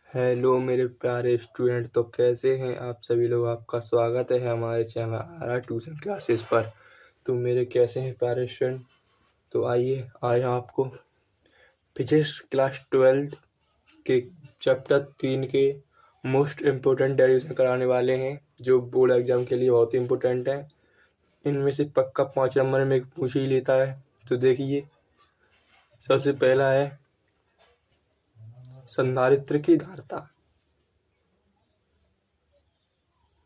Hello मेरे प्यारे student, तो कैसे हैं आप सभी लोग। आपका स्वागत है हमारे चैनल आरा ट्यूशन क्लासेस पर। तो मेरे कैसे हैं प्यारे स्टूडेंट। तो आइए आज हम आपको फिजिक्स क्लास 12 के चैप्टर 3 के मोस्ट इम्पोर्टेंट डेरिवेशन कराने वाले हैं, जो बोर्ड एग्जाम के लिए बहुत ही इम्पोर्टेंट है। इनमें से पक्का 5 नंबर में पूछ ही लेता है। तो देखिए, सबसे पहला है संधारित्र की धारिता।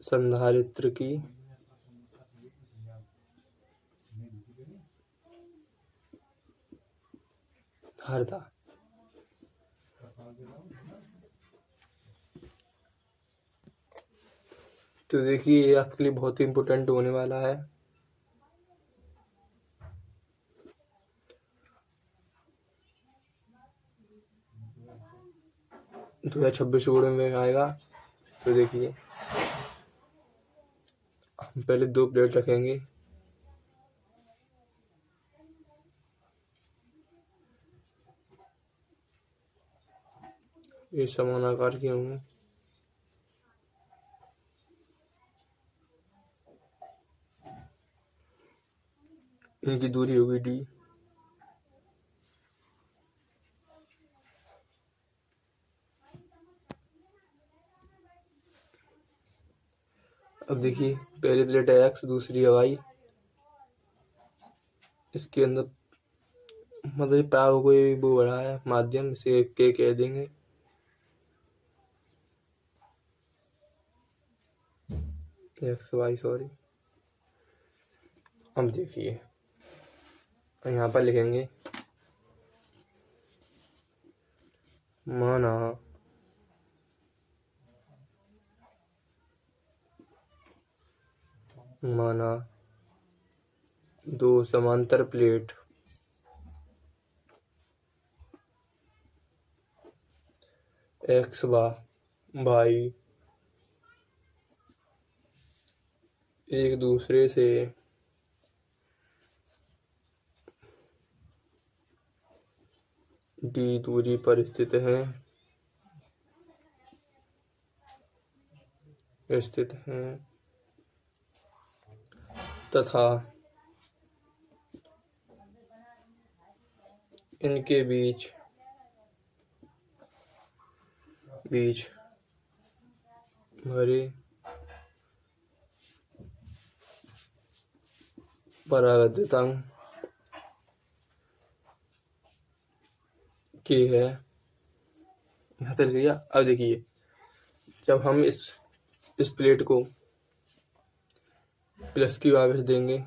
संधारित्र की धारिता। तो देखिए, ये आपके लिए बहुत ही इम्पोर्टेंट होने वाला है। दो 2026 बोर्ड में आएगा। तो देखिए, हम पहले 2 प्लेट रखेंगे। ये समान आकार के होंगे। इनकी दूरी होगी d। अब देखिए, पहली प्लेट है x, दूसरी है y। इसके अंदर मतलब प्राव कोई वो बड़ा है माध्यम से k कह देंगे। X Y sorry. अब देखिए, यहाँ पर लिखेंगे माना माना 2 समांतर प्लेट एक्स वाई एक दूसरे से d दूरी पर स्थित हैं तथा इनके बीच भरे परावर्तितांक के है। यहाँ तक लिया। अब देखिए, जब हम इस प्लेट को प्लस की आवेश देंगे,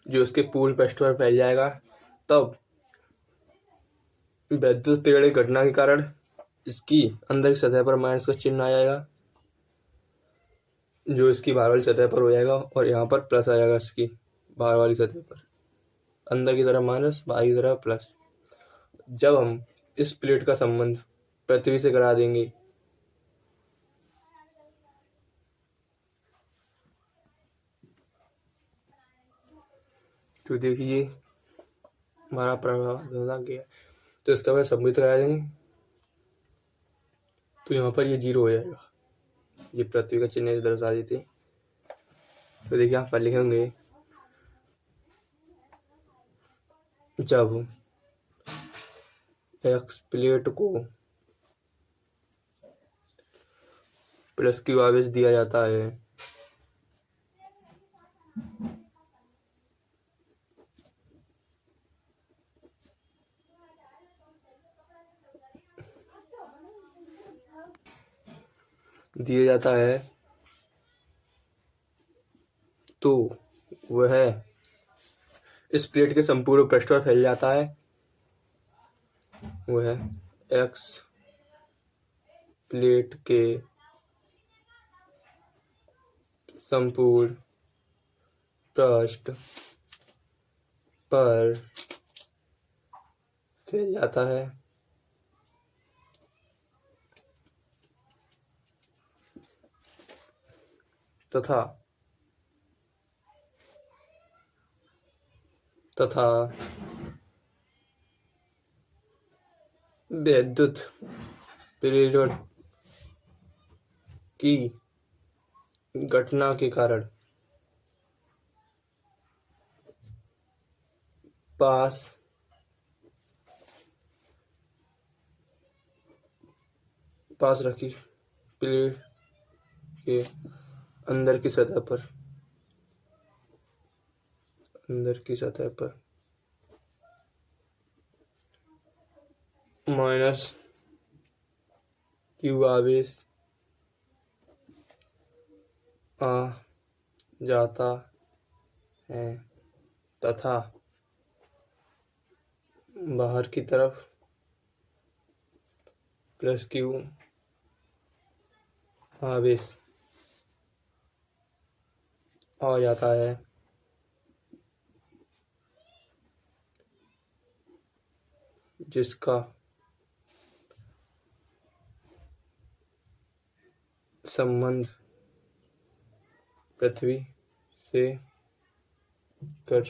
जो उसके पूर्ण पृष्ठ पर फैल जाएगा, तब विद्युत प्रेरण घटना के कारण इसकी अंदर की सतह पर माइनस का चिन्ह आ जाएगा, जो इसकी बाहर वाली सतह पर हो जाएगा, और यहाँ पर प्लस आ जाएगा इसकी बाहर वाली सतह पर। अंदर की तरफ माइनस, बाहर की तरफ प्लस। जब हम इस प्लेट का संबंध पृथ्वी से करा देंगे, तो देखिए हमारा प्रभाव गया। तो इसका वह सम्मिलित करा देंगे, तो यहाँ पर ये 0 हो जाएगा। ये पृथ्वी का चिन्ह दर्शा देते। तो देखिए, यहाँ पर लिखेंगे जब एक्स प्लेट को प्लस की आवेश दिया जाता है, तो वह इस प्लेट के संपूर्ण पृष्ठ पर फैल जाता है। वह एक्स प्लेट के संपूर्ण पृष्ठ पर फैल जाता है तथा विद्युत पीरियड की घटना के कारण पास रखी प्लेट के अंदर की सतह पर माइनस क्यू आवेश आ जाता है तथा बाहर की तरफ प्लस क्यू आवेश आ जाता है, जिसका संबंध पृथ्वी से कर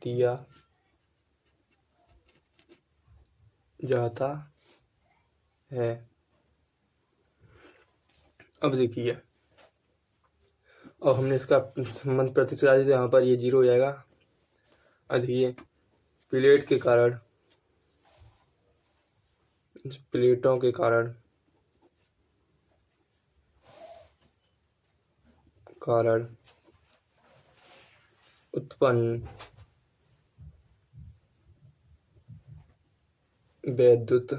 दिया जाता है। अब देखिए, अब हमने इसका संबंध पृथ्वी से तो यहाँ पर ये 0 हो जाएगा। अब देखिए, प्लेटों के कारण उत्पन्न विद्युत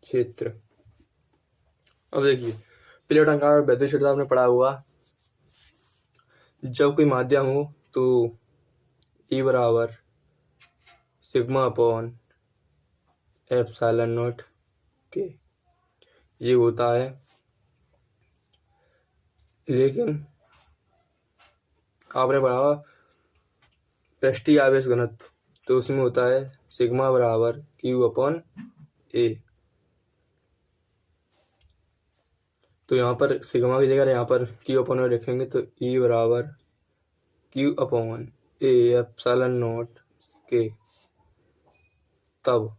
क्षेत्र। अब देखिए, प्लेटों का विद्युत क्षेत्र आपने पढ़ा हुआ, जब कोई माध्यम हो तो E बराबर सिग्मा अपॉन एप्सिलॉन नॉट के ये होता है। लेकिन आपने पढ़ा पृष्ठीय आवेश घनत्व, तो उसमें होता है सिग्मा बराबर क्यू अपॉन ए। तो यहाँ पर सिग्मा की जगह यहाँ पर क्यू अपॉन ए लिखेंगे, तो ई बराबर Q upon A epsilon naught के। तब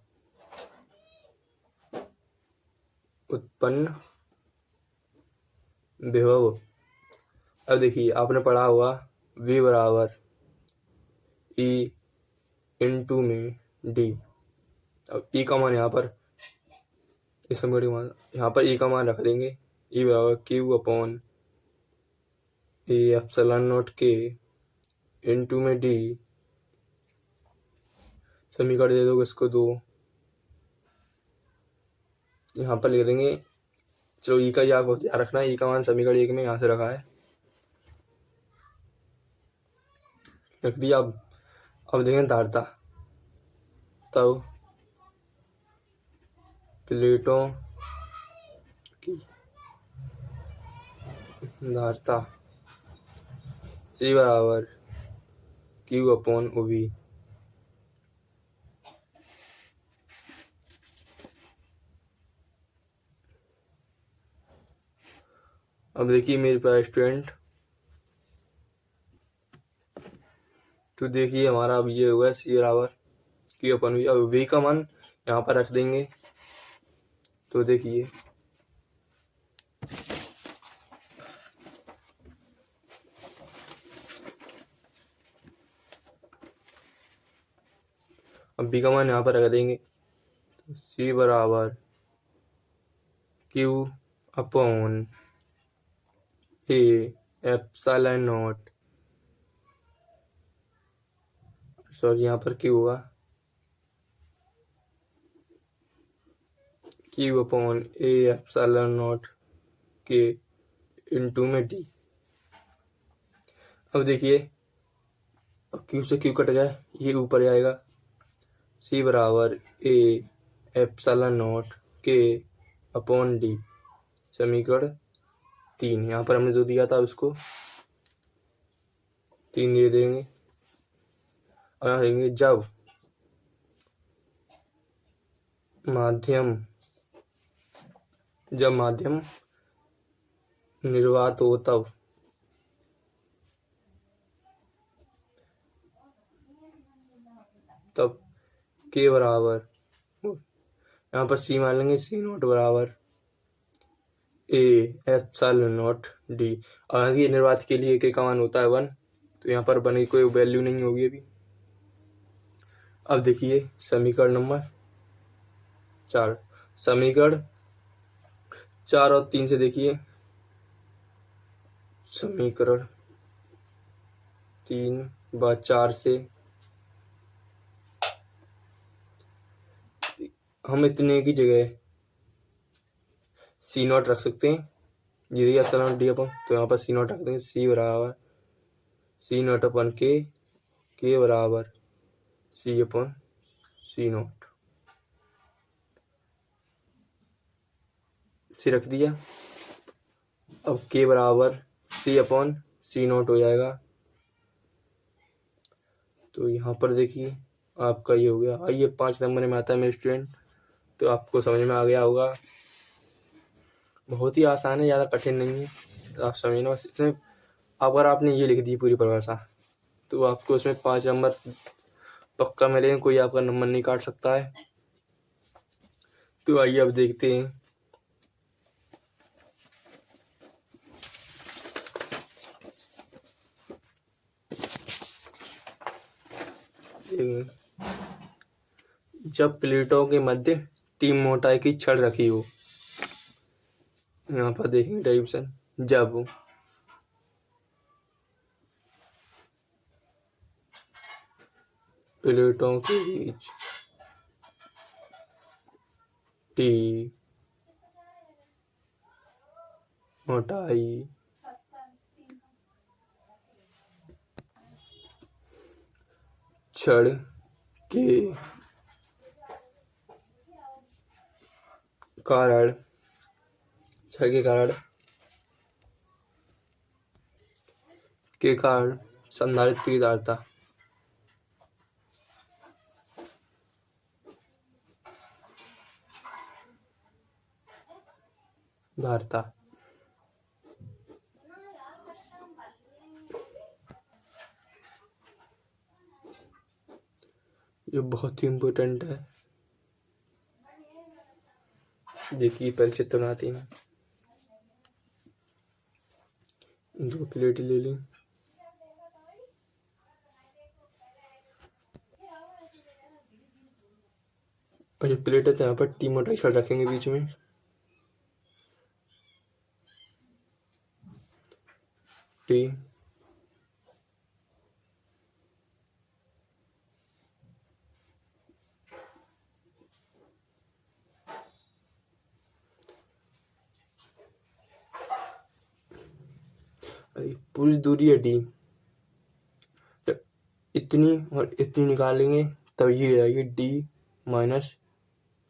उत्पन्न विभव, अब देखिए आपने पढ़ा हुआ V बराबर E इंटू में D। अब E का मान यहाँ पर इस समीकरण मान यहाँ पर E का मान रख देंगे, E बराबर Q upon A epsilon naught के इंटू में D। समीकरण दे दोगे इसको 2, यहाँ पर लिख देंगे। चलो E का ही आपको ध्यान रखना है, E का मान समीकरण 1 में यहाँ से रखा है, रख दिया। अब देखेंगे धारिता, तब प्लेटों की धारिता C बराबर क्यू अपॉन OV। अब देखिए मेरे प्यारे स्टूडेंट, तो देखिए हमारा अब ये हुआ C बराबर क्यू अपन V। अब V का मान यहाँ पर रख देंगे, तो देखिए अब B का मान यहाँ पर रख देंगे, तो C बराबर Q upon A epsilon not, sorry यहाँ पर क्यू हुआ Q upon A epsilon naught के इंटू में D। अब देखिए क्यू से क्यू कट गया, ये ऊपर जाएगा, C बराबर ए एप्सिलॉन नॉट के अपॉन D। समीकरण 3, यहाँ पर हमने जो दिया था उसको 3 दे देंगे। और यहाँ देंगे जब माध्यम निर्वात हो तब के बराबर यहाँ पर सी मान लेंगे, सी नॉट बराबर ए एप्सिलॉन नॉट डी। और ये निर्वात के लिए के का मान होता है 1, तो यहाँ पर 1 की कोई वैल्यू नहीं होगी अभी। अब देखिए समीकरण नंबर 4, समीकरण 4 और 3 से देखिए, समीकरण 3 व 4 से हम इतने की जगह सी नॉट रख सकते हैं, ये एप्सिलॉन डी अपन, तो यहाँ पर सी नॉट रख देंगे, सी बराबर सी नॉट अपन के बराबर सी अपन सी नॉट से रख दिया। अब के बराबर सी अपॉन सी नॉट हो जाएगा। तो यहाँ पर देखिए आपका ये हो गया। आइए 5 नंबर में आता है मेरे स्टूडेंट, तो आपको समझ में आ गया होगा। बहुत ही आसान है, ज़्यादा कठिन नहीं है, आप समझना बस। इसमें अगर आपने ये लिख दी पूरी परिभाषा, तो आपको इसमें 5 नंबर पक्का मिलेंगे, कोई आपका नंबर नहीं काट सकता है। तो आइए अब देखते हैं। जब प्लेटों के मध्य टी मोटाई की छड़ रखी हो, यहाँ पर देखेंगे डेरिवेशन, जब प्लेटों के बीच टी मोटाई छड़ के कारण संधारित्र की धारता ये बहुत ही इम्पोर्टेंट है। देखिए पहले चित्र बनाते हैं। 2 प्लेट ले ली, और ये प्लेट है तो यहाँ पर टी मोटाई छड़ रखेंगे बीच में। टी पूरी दूरी है डी, इतनी और इतनी निकालेंगे तब ये आएगी डी माइनस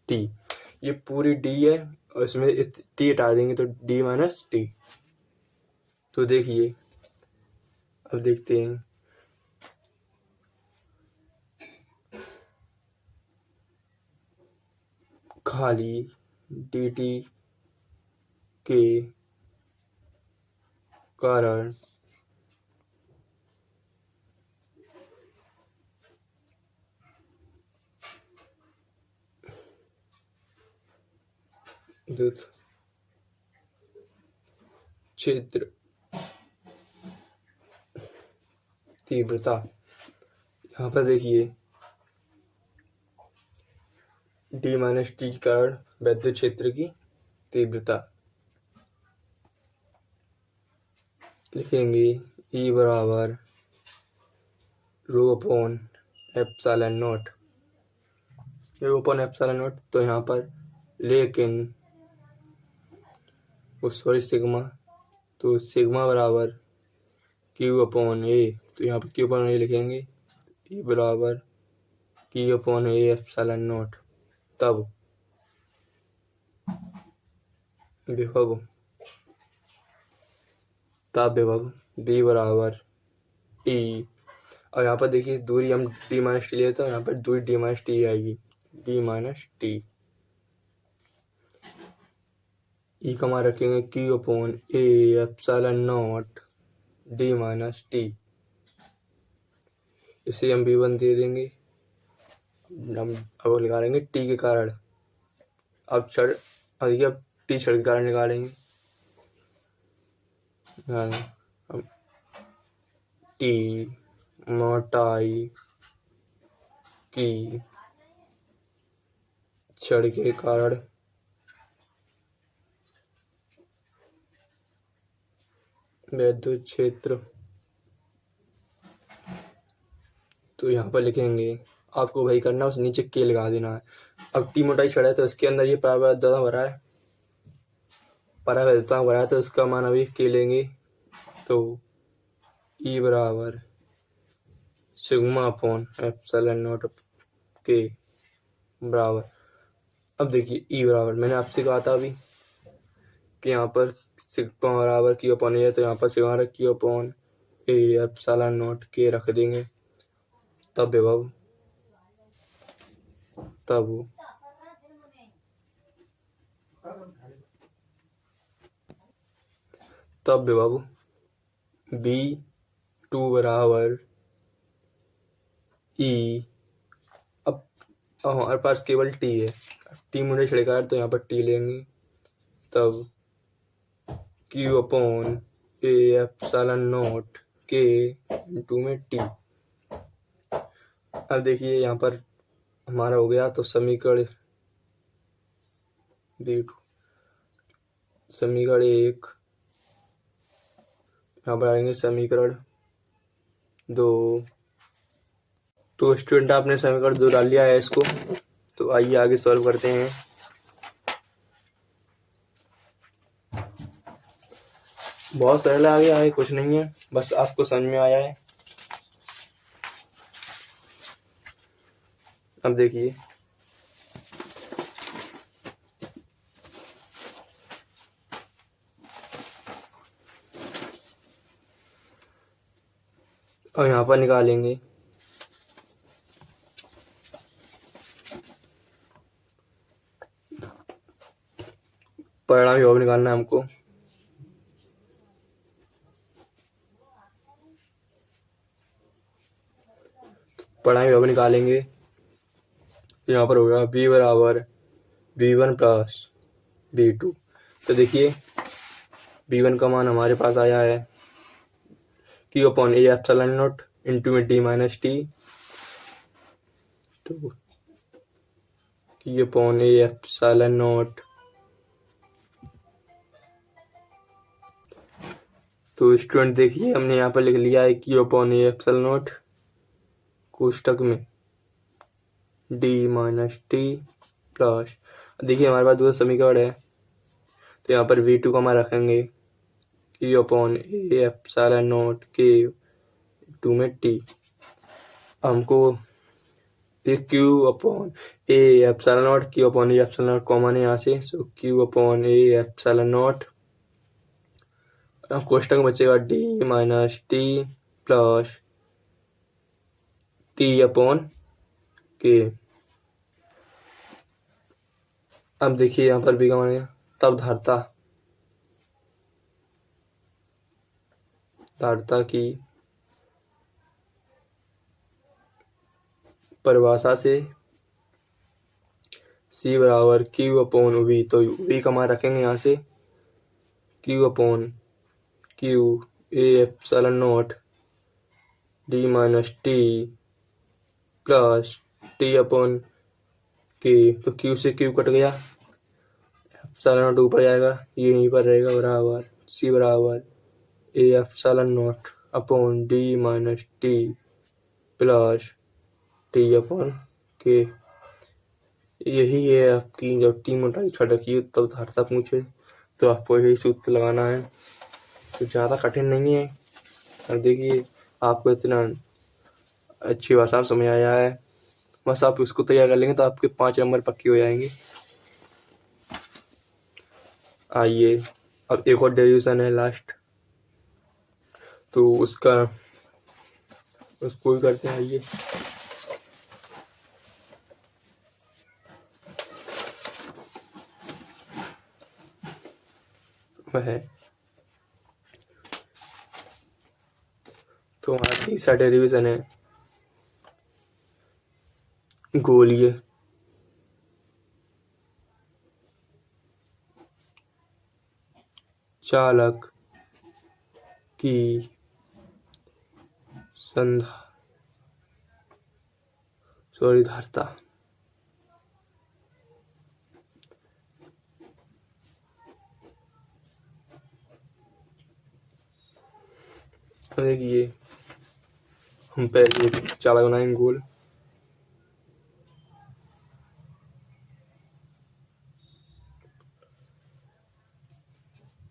टी। ये पूरी डी है और इसमें टी हटा देंगे तो डी माइनस टी। तो देखिए अब देखते हैं। खाली डी टी के कारण विद्युत क्षेत्र तीव्रता, यहाँ पर देखिए डी माइनस टी के कारण विद्युत क्षेत्र की तीव्रता लिखेंगे ई बराबर rho upon epsilon not, rho upon epsilon naught. तो यहाँ पर लेकिन सॉरी सिग्मा, तो सिग्मा बराबर क्यू अपॉन ए, तो यहाँ पर क्यू अपॉन ए लिखेंगे, ई बराबर Q upon A epsilon not. तब विभव बी बराबर ई, और यहाँ पर देखिए दूरी हम डी माइनस टी लेते हैं, यहाँ पर दूरी डी माइनस टी आएगी, डी माइनस टी। ई का मान रखेंगे Q upon A epsilon not D minus T, इसे हम V1 दे देंगे। हम अब लगा लेंगे टी के कारण, अब अब टी शर्ट के कारण निकालेंगे। अब टी मोटाई की छड़ के कारण विद्युत क्षेत्र, तो यहाँ पर लिखेंगे, आपको वही करना है, उस नीचे के लगा देना है। अब टी मोटाई छड़ है तो इसके अंदर ये परावैद्युता भरा है, तो इसका मान अभी के लेंगे, तो ई बराबर सिग्मा अपॉन एप्सिलॉन नॉट के बराबर। अब देखिए ई बराबर मैंने आपसे कहा था अभी कि यहाँ पर सिग्मा बराबर क्यू अपॉन ए, तो यहाँ पर sigma Q upon A epsilon naught के रख देंगे। तब विभव B2 बराबर ई। अब हमारे पास केवल टी है, टी मुझे छिड़का तो यहाँ पर टी लेंगे, तब Q upon A epsilon naught के इंटू में टी। अब देखिए यहाँ पर हमारा हो गया, तो समीकरण B2 समीकरण 1, यहाँ पर आएंगे समीकरण 2। तो स्टूडेंट आपने समीकरण 2 डाल लिया है इसको, तो आइए आगे सॉल्व करते हैं। बहुत सरल आ गया है, कुछ नहीं है, बस आपको समझ में आया है। अब देखिए और यहाँ पर निकालेंगे, परिणामी योग निकालना है हमको। परिणामी योग निकालेंगे, यहाँ पर होगा B बराबर B1 प्लस B2। तो देखिए B1 का मान हमारे पास आया है Q upon A epsilon naught into में डी माइनस टी, तो Q upon A epsilon naught. तो स्टूडेंट देखिए हमने यहाँ पर लिख लिया है Q upon A epsilon naught कोष्टक में डी माइनस टी प्लस, देखिए हमारे पास दो समीकरण है, तो यहाँ पर V2 का मान रखेंगे Q upon A epsilon naught के टू में टी। हमको एक Q upon A epsilon naught, Q upon A epsilon naught common है यहाँ से, so Q upon A epsilon naught, कोष्टक बचेगा D minus T plus T upon K. अब देखिए यहाँ पर भी का मान है, तब धारिता की परिभाषा से C बराबर क्यू अपॉन V, तो V का मान रखेंगे यहाँ से Q upon Q A epsilon not D minus T plus T upon के, तो क्यू से क्यू कट गया, एप्सिलॉन नॉट ऊपर जाएगा, ये यहीं पर रहेगा, बराबर C बराबर ए epsilon not upon D minus T plus T upon के। यही है आपकी, जब टी मोटाई छड़ रखी तब धारिता पूछे तो आपको यही सूत्र लगाना है, तो ज़्यादा कठिन नहीं है। अब देखिए आपको इतना अच्छी भाषा में समझ आया है, बस आप इसको तैयार कर लेंगे तो आपके 5 नंबर पक्के हो जाएंगे। आइए अब एक और डेरिवेशन है लास्ट, तो उसको भी करते हैं। आइए वह है, तो हमारा तीसरा डेरिवेशन है गोलीय चालक की धारता। देखिए हम पहले चालक बनाएंगे गोल।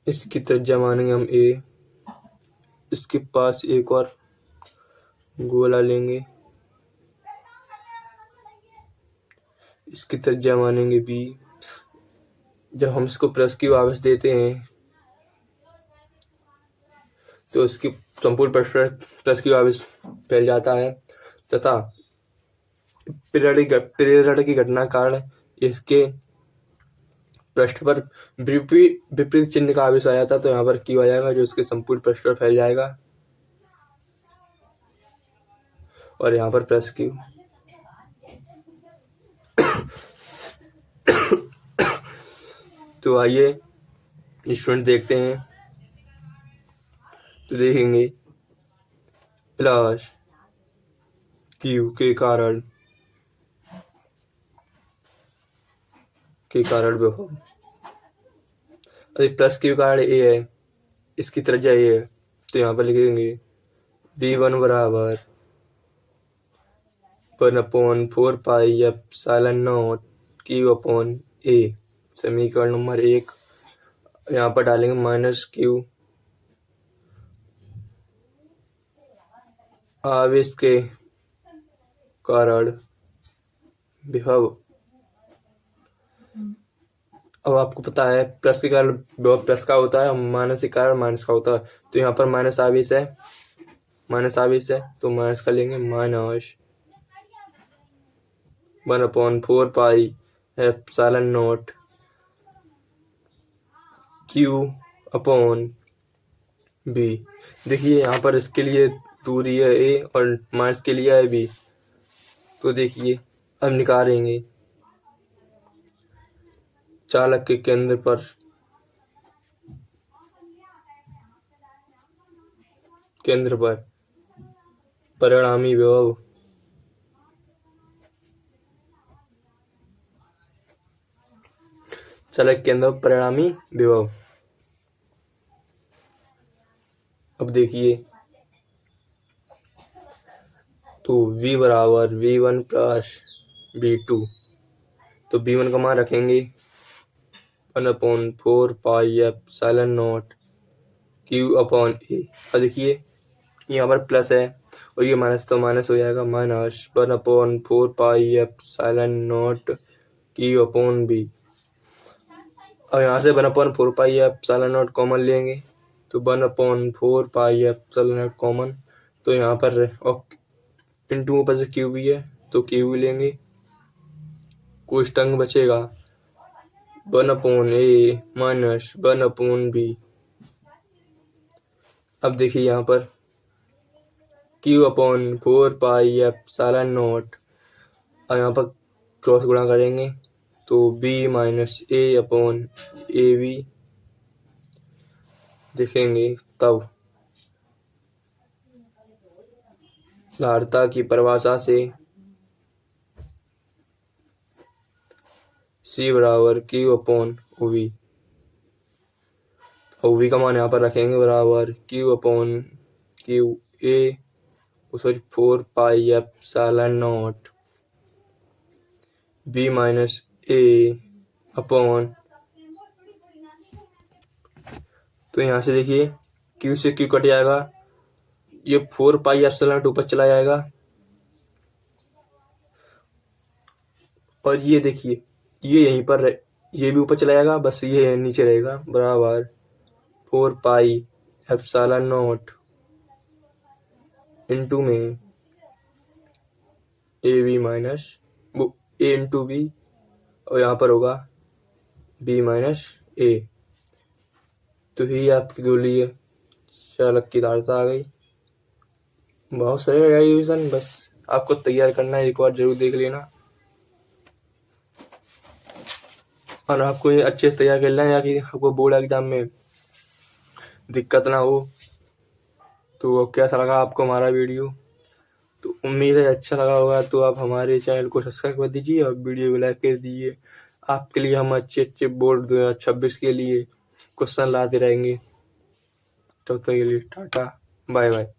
इसकी त्रिज्या मानेंगे हम a। इसके पास एक और गोला लेंगे, इसकी त्रिज्या मानेंगे b। जब हम इसको प्लस की आवेश देते हैं तो इसकी संपूर्ण प्लस की आवेश फैल जाता है तथा प्रेरण की घटना के कारण इसके पृष्ठ पर विपरीत चिन्ह का आवेश आया था, तो यहाँ पर क्यू आ जाएगा जो इसके संपूर्ण पृष्ठ पर फैल जाएगा और यहाँ पर प्लस क्यू। तो आइए स्टूडेंट देखते हैं। तो देखेंगे प्लस क्यू के कारण विभव। प्लस क्यू कारण ए है, इसकी त्रिज्या ए है, तो यहाँ पर लिखेंगे v1 बराबर 1/4πε0 q/a। समीकरण नंबर 1। यहाँ पर डालेंगे माइनस क्यू आवेश के कारण विभव। अब आपको पता है प्लस के कारण विभव प्लस का होता है, माइनस के कारण माइनस का होता है। तो यहाँ पर माइनस आवेश है, तो माइनस का लेंगे माइनस 1/4πε0 q/b। देखिए यहाँ पर इसके लिए दूरी है a और माइनस के लिए है b। तो देखिए अब निकालेंगे चालक के केंद्र पर परिणामी विभव। चालक के केंद्र पर परिणामी विभव। अब देखिए तो v बराबर v1 प्लस v2। तो v1 का मान रखेंगे 1/4πε0 q/a। अब देखिए यहाँ पर प्लस है और ये माइनस, तो माइनस हो जाएगा माइनस 1/4πε0 q/b। अब यहाँ से 1/4πε0 कॉमन लेंगे तो 1/4πε0 कॉमन, तो यहाँ पर इंटू ऊपर से क्यू भी है तो क्यू भी लेंगे, कोष्टक बचेगा 1/a माइनस 1/b। अब देखिए यहाँ पर q/4πε0 और यहाँ पर क्रॉस गुणा करेंगे तो b माइनस a/ab देखेंगे। तब धारिता की परिभाषा से c बराबर q/OV। OV का मान यहाँ पर रखेंगे बराबर q/4πε0 b माइनस a/। तो यहाँ से देखिए q से q कट जाएगा, ये 4πε0 ऊपर चला जाएगा और ये देखिए ये यहीं पर ये भी ऊपर चला जाएगा, बस ये नीचे रहेगा बराबर 4πε0 इंटू में ab minus a into b और यहाँ पर होगा b माइनस a। तो ही आपकी गोली है चालक की धारिता आ गई। बहुत सरल रिवीजन, बस आपको तैयार करना है, एक बार जरूर देख लेना और आपको ये अच्छे से तैयार कर लेना, या कि आपको बोर्ड एग्जाम में दिक्कत ना हो। तो कैसा लगा आपको हमारा वीडियो? तो उम्मीद है अच्छा लगा होगा। तो आप हमारे चैनल को सब्सक्राइब कर दीजिए और वीडियो को लाइक कर दीजिए। आपके लिए हम अच्छे बोर्ड 2026 के लिए क्वेश्चन लाते रहेंगे। तब तक के लिए टाटा, बाय बाय।